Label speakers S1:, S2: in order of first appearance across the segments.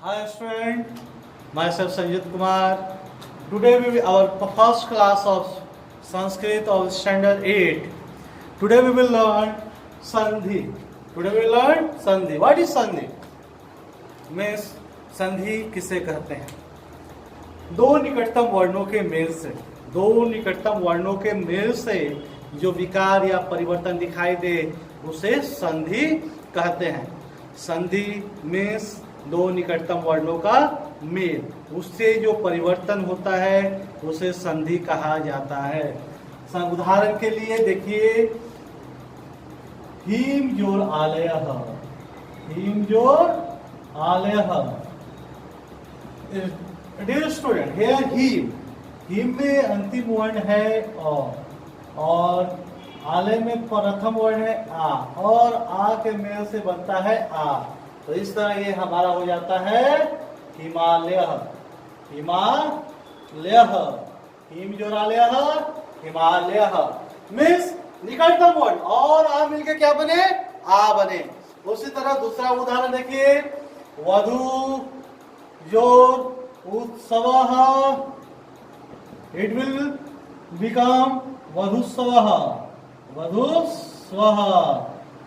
S1: Hi student, myself Sanjit Kumar. Today we will our first class of Sanskrit of standard 8. Today we will learn Sandhi. Today we will learn Sandhi. What is Sandhi? Means संधि किसे कहते हैं? दो निकटतम वर्णों के mail से, दो निकटतम वर्णों के मेल से जो विकार या परिवर्तन दिखाई दे उसे संधि कहते हैं. संधि मीन्स दो निकटतम वर्णों का मेल, उससे जो परिवर्तन होता है उसे संधि कहा जाता है. उदाहरण के लिए देखिए, हीम जोर आलयः, हीम जोर आलयः. डियर स्टूडेंट, हियर हीम में अंतिम वर्ण है और आलय में प्रथम वर्ण है आ, और आ के मेल से बनता है आ. तो इस तरह ये हमारा हो जाता है हिमालय, हिमालय, हिम जोरालय, हिमालय. मीन्स निकटतम वर्ण और आ मिलके क्या बने? आ बने. उसी तरह दूसरा उदाहरण देखिए, वधु जोर उत्सवः, इट विल बिकम वधुस्वः, वधुस्वः.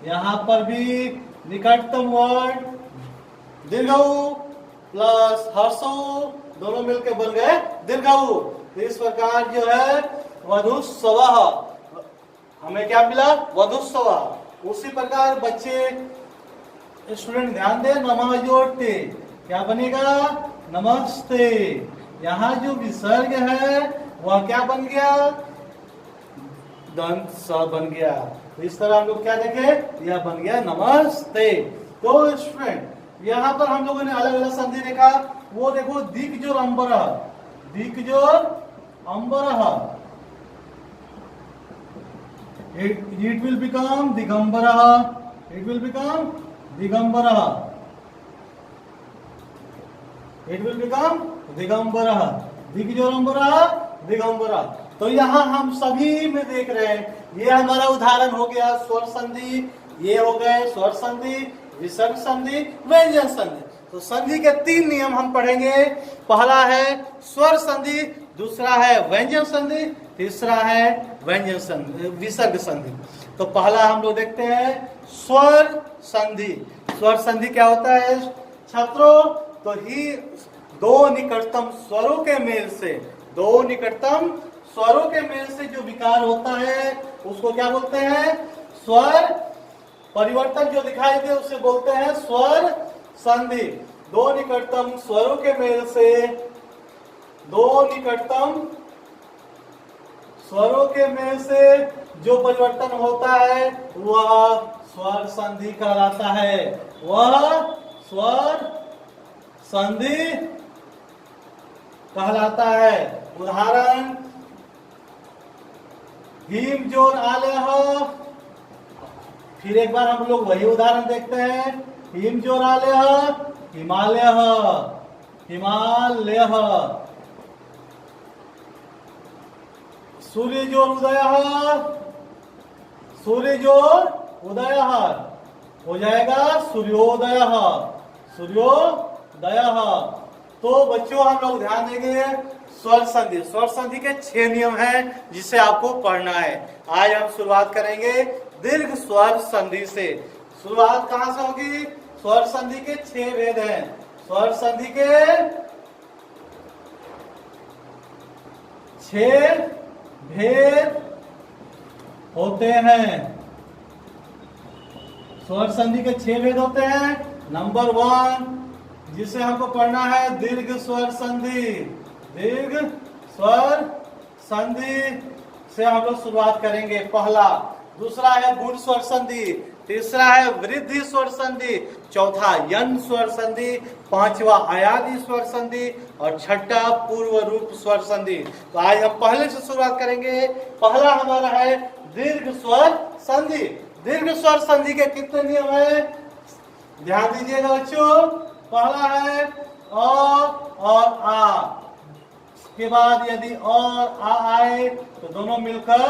S1: यहाँ पर भी निकटतम वर्ण दीर्घऊ प्लस हर्षऊ दोनों मिलकर बन गए दीर्घऊ. तो इस प्रकार जो है वधुस्वः, हमें क्या मिला? वधुस्वः. उसी प्रकार बच्चे स्टूडेंट ध्यान दे, नमः जोड़ते क्या बनेगा? नमस्ते. यहाँ जो विसर्ग है वह क्या बन गया? दंत स बन गया. तो इस तरह हम लोग क्या देखे? यह बन गया नमस्ते. तो स्टूडेंट यहाँ पर हम लोगों ने अलग अलग संधि देखा. वो देखो, दिग्जोर अंबरः, दिग्जोर अंबरः, it will become दिगंबरः, it will become दिगंबरः, it will become दिगंबरः, दिग्जोरंबरः, दिगंबरः. तो यहाँ हम सभी में देख रहे हैं, ये हमारा उदाहरण हो गया स्वर संधि, ये हो गए स्वर संधि, विसर्ग संधि, व्यंजन संधि. तो संधि के तीन नियम हम पढ़ेंगे. पहला है स्वर संधि, दूसरा है व्यंजन संधि, तीसरा है व्यंजन संधि, विसर्ग संधि. तो पहला हम लोग देखते हैं स्वर संधि. स्वर संधि क्या होता है छात्रों? तो ही दो निकटतम स्वरों के मेल से, दो निकटतम स्वरों के मेल से जो विकार होता है उसको क्या बोलते हैं? स्वर. परिवर्तन जो दिखाई दे उसे बोलते हैं स्वर संधि. दो निकटतम स्वरों के मेल से, दो निकटतम स्वरों के मेल से जो परिवर्तन होता है वह स्वर संधि कहलाता है. वह स्वर संधि कहलाता है. उदाहरण, हीम जोर आलयः. फिर एक बार हम लोग वही उदाहरण देखते हैं. हीम जोर आलयः, हिमालयः, हिमालयः. सूर्य जोर उदयः, सूर्य जोर उदयः हो जाएगा सूर्योदयः, सूर्योदयः. तो बच्चों हम लोग ध्यान देंगे स्वर संधि. स्वर संधि के 6 नियम हैं जिसे आपको पढ़ना है. आज हम शुरुआत करेंगे दीर्घ स्वर संधि से. शुरुआत कहां से होगी? स्वर संधि के 6 भेद हैं. स्वर संधि के 6 भेद होते हैं. स्वर संधि के 6 भेद होते हैं. नंबर 1 जिसे हमको पढ़ना है दीर्घ स्वर संधि. दीर्घ स्वर संधि से हम लोग शुरुआत करेंगे. पहला. दूसरा है गुण स्वर संधि, तीसरा है वृद्धि स्वर संधि, चौथा यन स्वर संधि, पांचवा अयादि स्वर संधि और छठा पूर्व रूप स्वर संधि. तो आज हम पहले से शुरुआत करेंगे. पहला हमारा है दीर्घ स्वर संधि. दीर्घ स्वर संधि के कितने नियम है? ध्यान दीजिएगा बच्चों. पहला है और आ के बाद यदि और आ आए तो दोनों मिलकर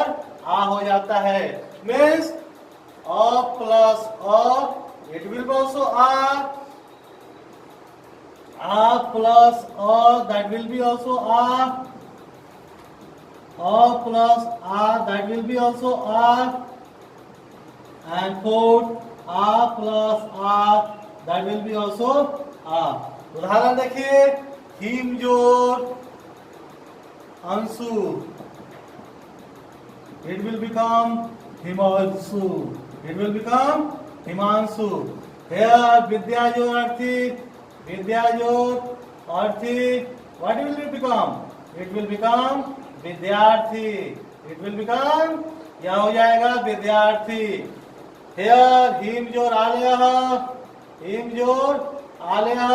S1: आ हो जाता है. Means A plus A, it will also आ. A plus A, that will be also A. A plus A, that will be also A. And fourth, A plus A, that will be also A. उदाहरण देखिए, हिमजोर Anshu, it will become Himanshu, it will become Himanshu. Here विद्याजोर अर्थी, विद्याजोर अर्थी, what will it become? It will become विद्यार्थी, it will become, क्या हो जाएगा, विद्यार्थी. Here हिमजोर आलयः, हिमजोर आलयः,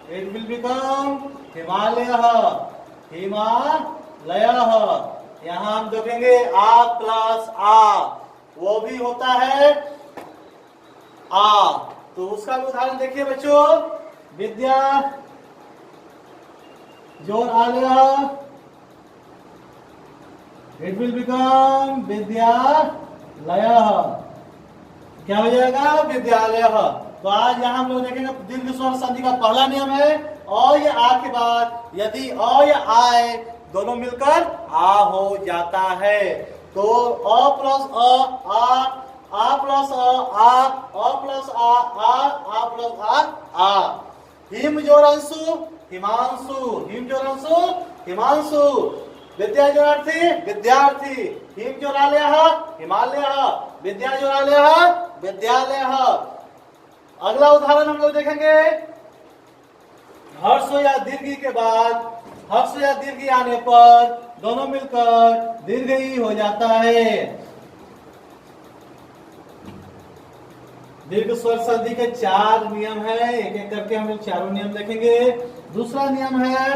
S1: it will become हिमालयः, हिमालयः. यहाँ हम देखेंगे आ प्लस आ, वो भी होता है आ. तो उसका भी उदाहरण देखिए बच्चों, विद्या जोर आलयः, it will become विद्यालयः, क्या हो जाएगा, विद्यालयः. तो आज यहाँ हम लोग देखेंगे दीर्घ स्वर संधि का पहला नियम है, अ या आ के बाद यदि अ या आए दोनों मिलकर आ हो जाता है तो अ प्लस आ प्लस अ प्लस आ प्लस आ. हिम जोरांशु हिमांशु, हिम जोरांशु हिमांशु. विद्या जोरार्थी विद्यार्थी, हिम जोरालयः हिमालयः, विद्या जोरालयः विद्यालयः. अगला उदाहरण हम लोग देखेंगे, हर्ष या दीर्घी के बाद, हर्ष या दीर्घी आने पर दोनों मिलकर दीर्घई हो जाता है. दीर्घ स्वर संधि के 4 नियम है, एक एक करके हम लोग चारों नियम देखेंगे. दूसरा नियम है,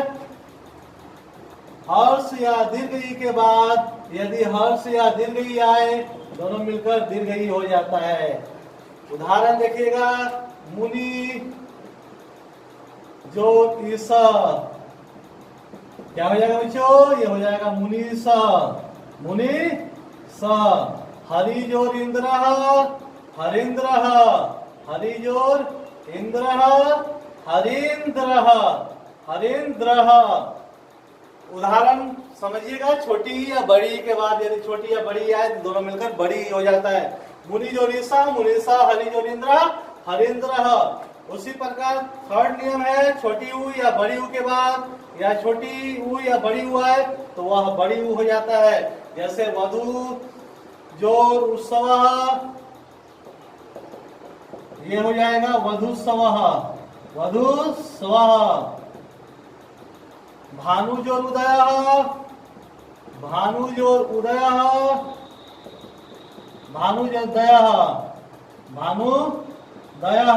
S1: हर्ष या दीर्घई के बाद यदि हर्ष या दीर्घई आए दोनों मिलकर दीर्घई हो जाता है. उदाहरण देखिएगा, मुनि जो ईसा, क्या हो जाएगा बच्चों, ये हो जाएगा मुनि सा, मुनि सा. हरि जोर इंद्र, हरिंद्र, हरि जोर इंद्र, हरिंद्र, हरिंद्र. उदाहरण समझिएगा, छोटी या बड़ी के बाद यदि छोटी या बड़ी आए तो दोनों मिलकर बड़ी हो जाता है. मुनि जोरीसा, मुनिसा, हरि जोरिंद्र, हरिंद्र. उसी प्रकार थर्ड नियम है, छोटी ऊ या बड़ी ऊ के बाद या छोटी ऊ या बड़ी ऊ आए तो वह बड़ी ऊ हो जाता है. जैसे वधु जोर उत्सव, ये हो जाएगा वधुस्व, वधुस्व. भानु जोर उदय, भानु जोर उदय, भानु जोर दय, भानु दय.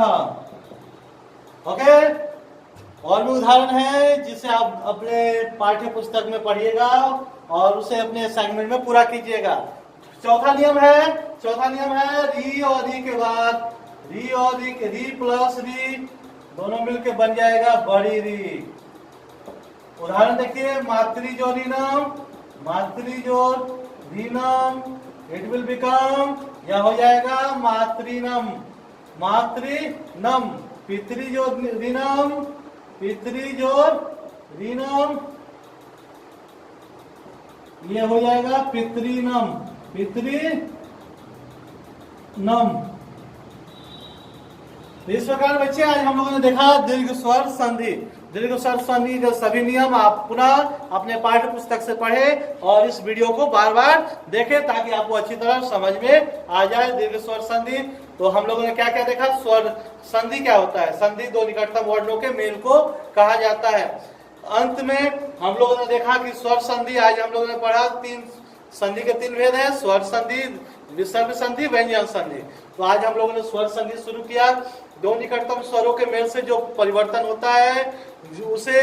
S1: ओके. और भी उदाहरण है जिसे आप अपने पाठ्य पुस्तक में पढ़िएगा और उसे अपने असाइनमेंट में पूरा कीजिएगा. चौथा नियम है री और री के बाद, री और री प्लस री दोनों मिलके बन जाएगा बड़ी री. उदाहरण देखिए, मातृजोरीनम, मातृजोर रीनम, इट विल बिकम, यह हो जाएगा मातृनम, मातृनम. पितृजोर रीनम, पितृजोर रीनम, ये हो जाएगा पितृनम, पितृनम. इस प्रकार बच्चे आज हम लोगों ने देखा दीर्घ स्वर संधि. दीर्घ स्वर संधि के सभी नियम आप पुनः अपने पाठ्य पुस्तक से पढ़ें और इस वीडियो को बार बार देखें ताकि आपको अच्छी तरह समझ में आ जाए दीर्घ स्वर संधि. तो हम लोगों ने क्या क्या देखा, स्वर संधि क्या होता है, संधि दो निकटतम वर्णों के मेल को कहा जाता है. अंत में हम लोगों ने देखा कि स्वर संधि, आज हम लोगों ने पढ़ा 3 संधि के 3 भेद है, स्वर संधि, विसर्ग संधि, व्यंजन संधि. तो आज हम लोगों ने स्वर संधि शुरू किया. दो निकटतम स्वरों के मेल से जो परिवर्तन होता है उसे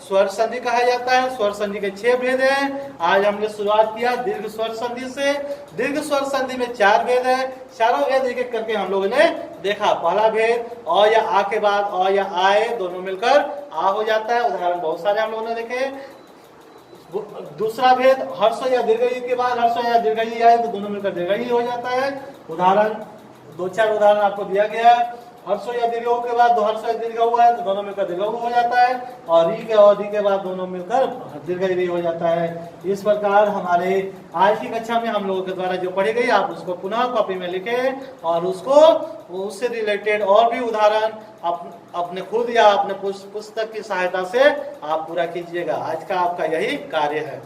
S1: स्वर संधि कहा जाता है. स्वर संधि के 6 भेद हैं. आज हमने शुरुआत किया दीर्घ स्वर संधि से. दीर्घ स्वर संधि में 4 भेद है. चारों भेद एक एक करके हम लोगों ने देखा. पहला भेद अ या आ के बाद अ या आए दोनों मिलकर आ हो जाता है. उदाहरण बहुत सारे हम लोगों ने देखे. दूसरा भेद हर्ष या दीर्घई के बाद हर्ष या दीर्घई आए तो दोनों मिलकर दीर्घई हो जाता है. उदाहरण 2-4 उदाहरण आपको दिया गया है. हर्षो या दीर्घ के बाद दो हर्षो या दीर्घ हुआ है तो दोनों मिलकर दीर्घ हो जाता है, और री के अवधि के बाद दोनों मिलकर दीर्घ री हो जाता है। इस प्रकार हमारे आज की कक्षा में हम लोगों के द्वारा जो पढ़ी गई आप उसको पुनः कॉपी में लिखे और उसको उससे रिलेटेड और भी उदाहरण अपने खुद या अपने पुस्तक की सहायता से आप पूरा कीजिएगा। आज का आपका यही कार्य है।